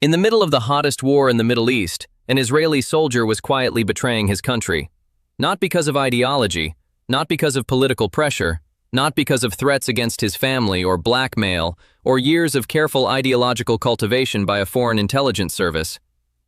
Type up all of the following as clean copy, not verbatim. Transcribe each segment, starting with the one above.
In the middle of the hottest war in the Middle East, an Israeli soldier was quietly betraying his country. Not because of ideology, not because of political pressure, not because of threats against his family or blackmail or years of careful ideological cultivation by a foreign intelligence service,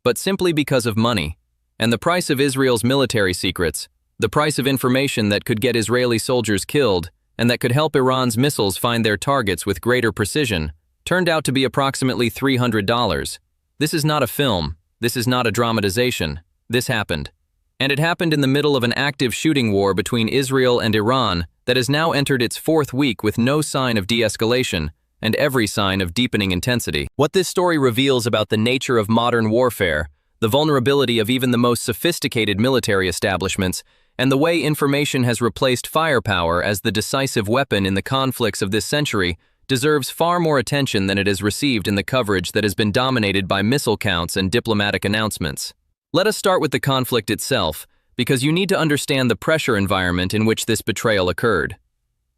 but simply because of money, and the price of Israel's military secrets, the price of information that could get Israeli soldiers killed and that could help Iran's missiles find their targets with greater precision, turned out to be approximately $300. This is not a film, this is not a dramatization, this happened. And it happened in the middle of an active shooting war between Israel and Iran that has now entered its fourth week with no sign of de-escalation and every sign of deepening intensity. What this story reveals about the nature of modern warfare, the vulnerability of even the most sophisticated military establishments, and the way information has replaced firepower as the decisive weapon in the conflicts of this century deserves far more attention than it has received in the coverage that has been dominated by missile counts and diplomatic announcements. Let us start with the conflict itself, because you need to understand the pressure environment in which this betrayal occurred.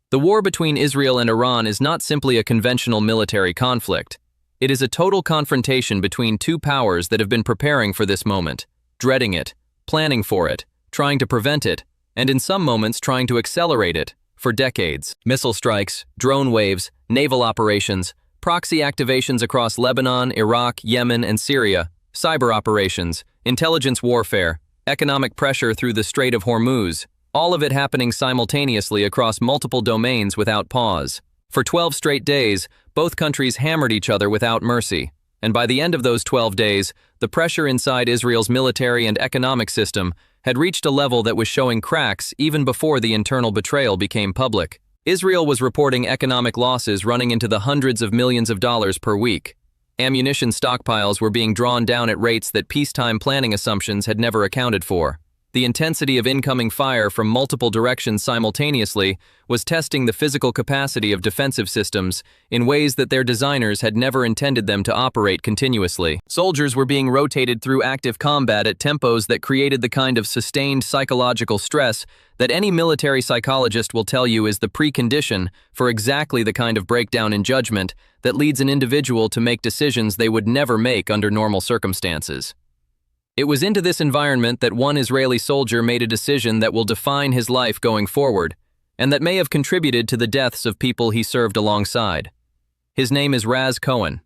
The war between Israel and Iran is not simply a conventional military conflict. It is a total confrontation between two powers that have been preparing for this moment, dreading it, planning for it, trying to prevent it, and in some moments trying to accelerate it, for decades. Missile strikes, drone waves, naval operations, proxy activations across Lebanon, Iraq, Yemen, and Syria, cyber operations, intelligence warfare, economic pressure through the Strait of Hormuz, all of it happening simultaneously across multiple domains without pause. For 12 straight days, both countries hammered each other without mercy, and by the end of those 12 days, the pressure inside Israel's military and economic system had reached a level that was showing cracks even before the internal betrayal became public. Israel was reporting economic losses running into the hundreds of millions of dollars per week. Ammunition stockpiles were being drawn down at rates that peacetime planning assumptions had never accounted for. The intensity of incoming fire from multiple directions simultaneously was testing the physical capacity of defensive systems in ways that their designers had never intended them to operate continuously. Soldiers were being rotated through active combat at tempos that created the kind of sustained psychological stress that any military psychologist will tell you is the precondition for exactly the kind of breakdown in judgment that leads an individual to make decisions they would never make under normal circumstances. It was into this environment that one Israeli soldier made a decision that will define his life going forward, and that may have contributed to the deaths of people he served alongside. His name is Raz Cohen,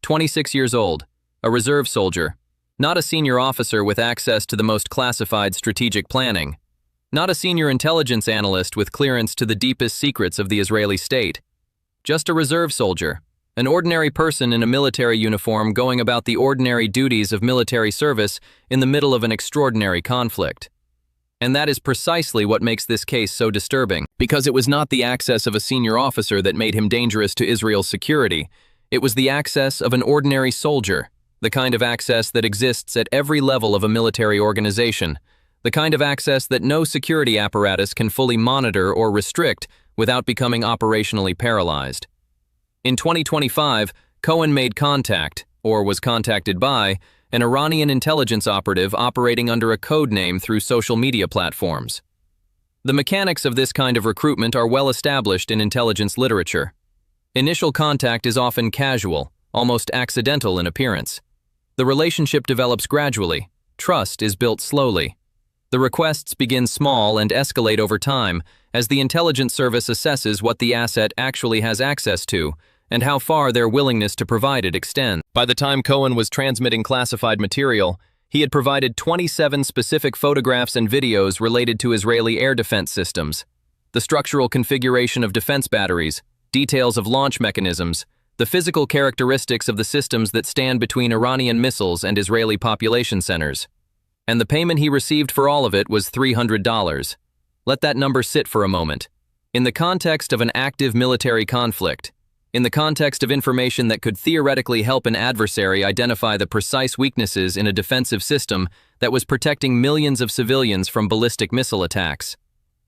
26 years old, a reserve soldier, not a senior officer with access to the most classified strategic planning, not a senior intelligence analyst with clearance to the deepest secrets of the Israeli state, just a reserve soldier. An ordinary person in a military uniform going about the ordinary duties of military service in the middle of an extraordinary conflict. And that is precisely what makes this case so disturbing, because it was not the access of a senior officer that made him dangerous to Israel's security. It was the access of an ordinary soldier, the kind of access that exists at every level of a military organization, the kind of access that no security apparatus can fully monitor or restrict without becoming operationally paralyzed. In 2025, Cohen made contact, or was contacted by, an Iranian intelligence operative operating under a code name through social media platforms. The mechanics of this kind of recruitment are well established in intelligence literature. Initial contact is often casual, almost accidental in appearance. The relationship develops gradually. Trust is built slowly. The requests begin small and escalate over time as the intelligence service assesses what the asset actually has access to, and how far their willingness to provide it extends. By the time Cohen was transmitting classified material, he had provided 27 specific photographs and videos related to Israeli air defense systems, the structural configuration of defense batteries, details of launch mechanisms, the physical characteristics of the systems that stand between Iranian missiles and Israeli population centers. And the payment he received for all of it was $300. Let that number sit for a moment. In the context of an active military conflict, in the context of information that could theoretically help an adversary identify the precise weaknesses in a defensive system that was protecting millions of civilians from ballistic missile attacks,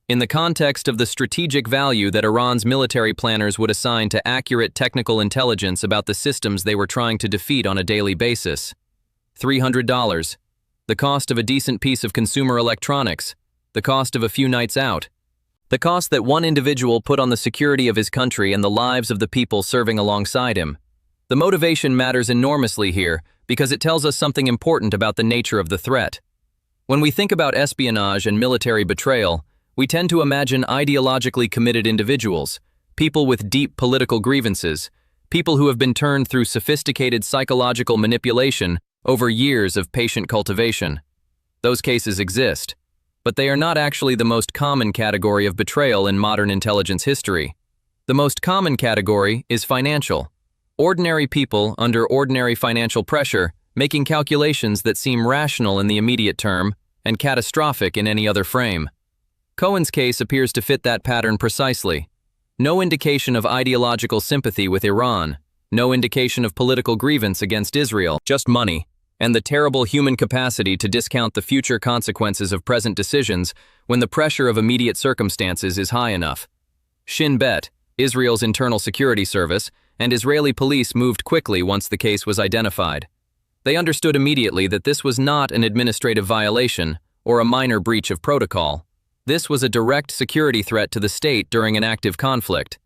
in the context of the strategic value that Iran's military planners would assign to accurate technical intelligence about the systems they were trying to defeat on a daily basis. $300. The cost of a decent piece of consumer electronics, the cost of a few nights out, the cost that one individual put on the security of his country and the lives of the people serving alongside him. The motivation matters enormously here, because it tells us something important about the nature of the threat. When we think about espionage and military betrayal, we tend to imagine ideologically committed individuals, people with deep political grievances, people who have been turned through sophisticated psychological manipulation over years of patient cultivation. Those cases exist, but they are not actually the most common category of betrayal in modern intelligence history. The most common category is financial. Ordinary people under ordinary financial pressure, making calculations that seem rational in the immediate term and catastrophic in any other frame. Cohen's case appears to fit that pattern precisely. No indication of ideological sympathy with Iran, no indication of political grievance against Israel, just money, and the terrible human capacity to discount the future consequences of present decisions when the pressure of immediate circumstances is high enough. Shin Bet, Israel's internal security service, and Israeli police moved quickly once the case was identified. They understood immediately that this was not an administrative violation or a minor breach of protocol. This was a direct security threat to the state during an active conflict.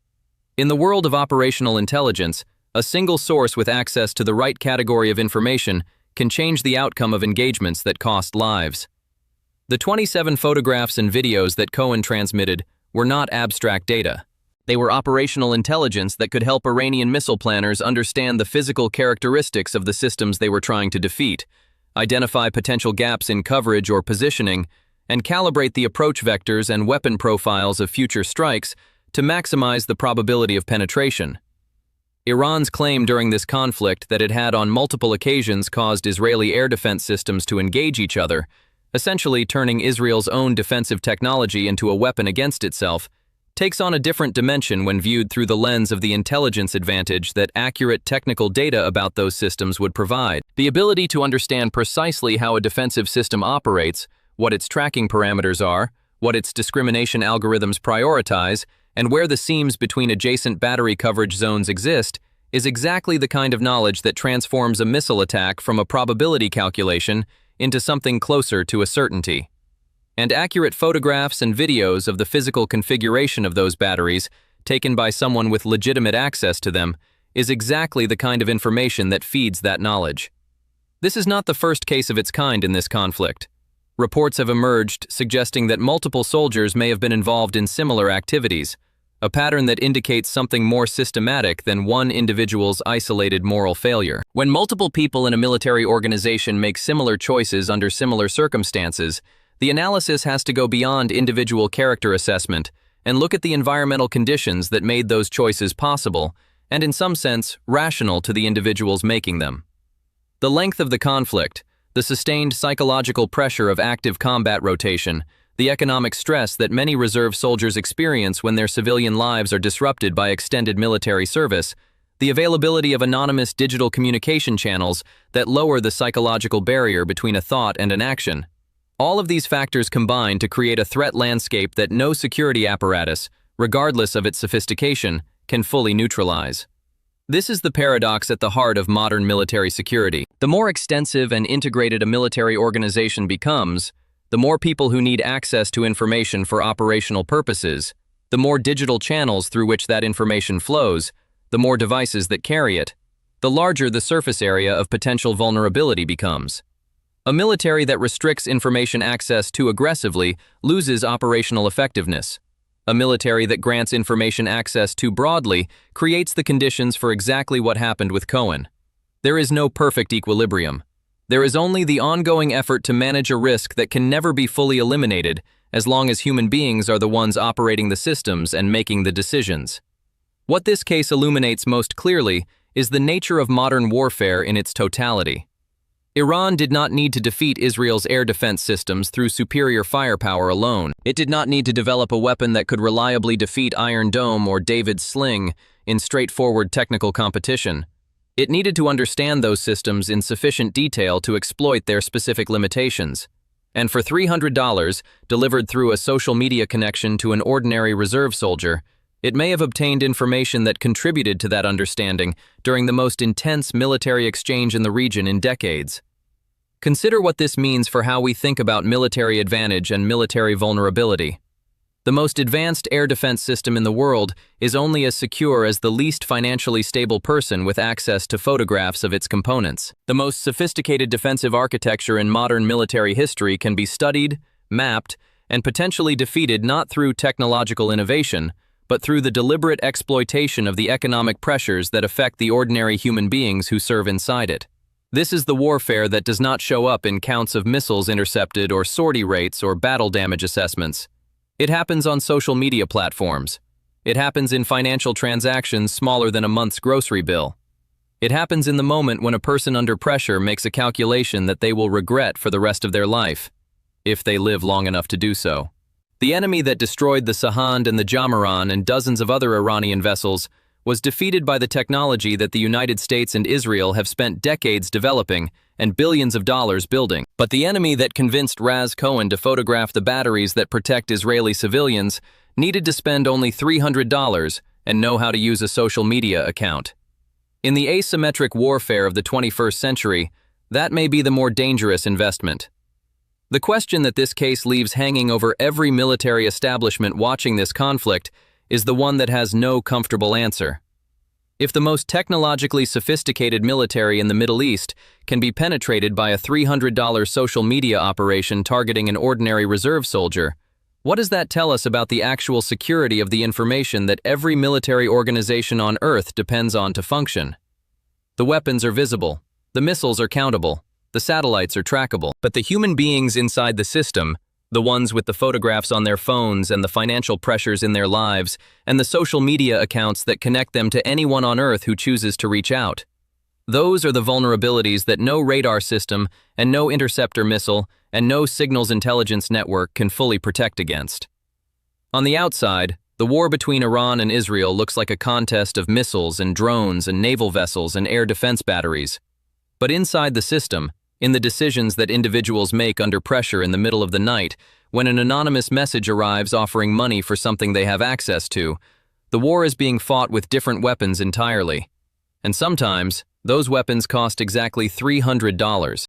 In the world of operational intelligence, a single source with access to the right category of information can change the outcome of engagements that cost lives. The 27 photographs and videos that Cohen transmitted were not abstract data. They were operational intelligence that could help Iranian missile planners understand the physical characteristics of the systems they were trying to defeat, identify potential gaps in coverage or positioning, and calibrate the approach vectors and weapon profiles of future strikes to maximize the probability of penetration. Iran's claim during this conflict that it had on multiple occasions caused Israeli air defense systems to engage each other, essentially turning Israel's own defensive technology into a weapon against itself, takes on a different dimension when viewed through the lens of the intelligence advantage that accurate technical data about those systems would provide. The ability to understand precisely how a defensive system operates, what its tracking parameters are, what its discrimination algorithms prioritize, and where the seams between adjacent battery coverage zones exist, is exactly the kind of knowledge that transforms a missile attack from a probability calculation into something closer to a certainty. And accurate photographs and videos of the physical configuration of those batteries, taken by someone with legitimate access to them, is exactly the kind of information that feeds that knowledge. This is not the first case of its kind in this conflict. Reports have emerged suggesting that multiple soldiers may have been involved in similar activities, a pattern that indicates something more systematic than one individual's isolated moral failure. When multiple people in a military organization make similar choices under similar circumstances, the analysis has to go beyond individual character assessment and look at the environmental conditions that made those choices possible and, in some sense, rational to the individuals making them. The length of the conflict, the sustained psychological pressure of active combat rotation, the economic stress that many reserve soldiers experience when their civilian lives are disrupted by extended military service, the availability of anonymous digital communication channels that lower the psychological barrier between a thought and an action. All of these factors combine to create a threat landscape that no security apparatus, regardless of its sophistication, can fully neutralize. This is the paradox at the heart of modern military security. The more extensive and integrated a military organization becomes, the more people who need access to information for operational purposes, the more digital channels through which that information flows, the more devices that carry it, the larger the surface area of potential vulnerability becomes. A military that restricts information access too aggressively loses operational effectiveness. A military that grants information access too broadly creates the conditions for exactly what happened with Cohen. There is no perfect equilibrium. There is only the ongoing effort to manage a risk that can never be fully eliminated as long as human beings are the ones operating the systems and making the decisions. What this case illuminates most clearly is the nature of modern warfare in its totality. Iran did not need to defeat Israel's air defense systems through superior firepower alone. It did not need to develop a weapon that could reliably defeat Iron Dome or David's Sling in straightforward technical competition. It needed to understand those systems in sufficient detail to exploit their specific limitations. And for $300, delivered through a social media connection to an ordinary reserve soldier, it may have obtained information that contributed to that understanding during the most intense military exchange in the region in decades. Consider what this means for how we think about military advantage and military vulnerability. The most advanced air defense system in the world is only as secure as the least financially stable person with access to photographs of its components. The most sophisticated defensive architecture in modern military history can be studied, mapped, and potentially defeated not through technological innovation, but through the deliberate exploitation of the economic pressures that affect the ordinary human beings who serve inside it. This is the warfare that does not show up in counts of missiles intercepted or sortie rates or battle damage assessments. It happens on social media platforms. It happens in financial transactions smaller than a month's grocery bill. It happens in the moment when a person under pressure makes a calculation that they will regret for the rest of their life, if they live long enough to do so. The enemy that destroyed the Sahand and the Jamaran and dozens of other Iranian vessels was defeated by the technology that the United States and Israel have spent decades developing and billions of dollars building. But the enemy that convinced Raz Cohen to photograph the batteries that protect Israeli civilians needed to spend only $300 and know how to use a social media account. In the asymmetric warfare of the 21st century, that may be the more dangerous investment. The question that this case leaves hanging over every military establishment watching this conflict is the one that has no comfortable answer. If the most technologically sophisticated military in the Middle East can be penetrated by a $300 social media operation targeting an ordinary reserve soldier, what does that tell us about the actual security of the information that every military organization on Earth depends on to function? The weapons are visible, the missiles are countable, the satellites are trackable, but the human beings inside the system, the ones with the photographs on their phones and the financial pressures in their lives, and the social media accounts that connect them to anyone on Earth who chooses to reach out. Those are the vulnerabilities that no radar system and no interceptor missile and no signals intelligence network can fully protect against. On the outside, the war between Iran and Israel looks like a contest of missiles and drones and naval vessels and air defense batteries. But inside the system, in the decisions that individuals make under pressure in the middle of the night, when an anonymous message arrives offering money for something they have access to, the war is being fought with different weapons entirely. And sometimes, those weapons cost exactly $300.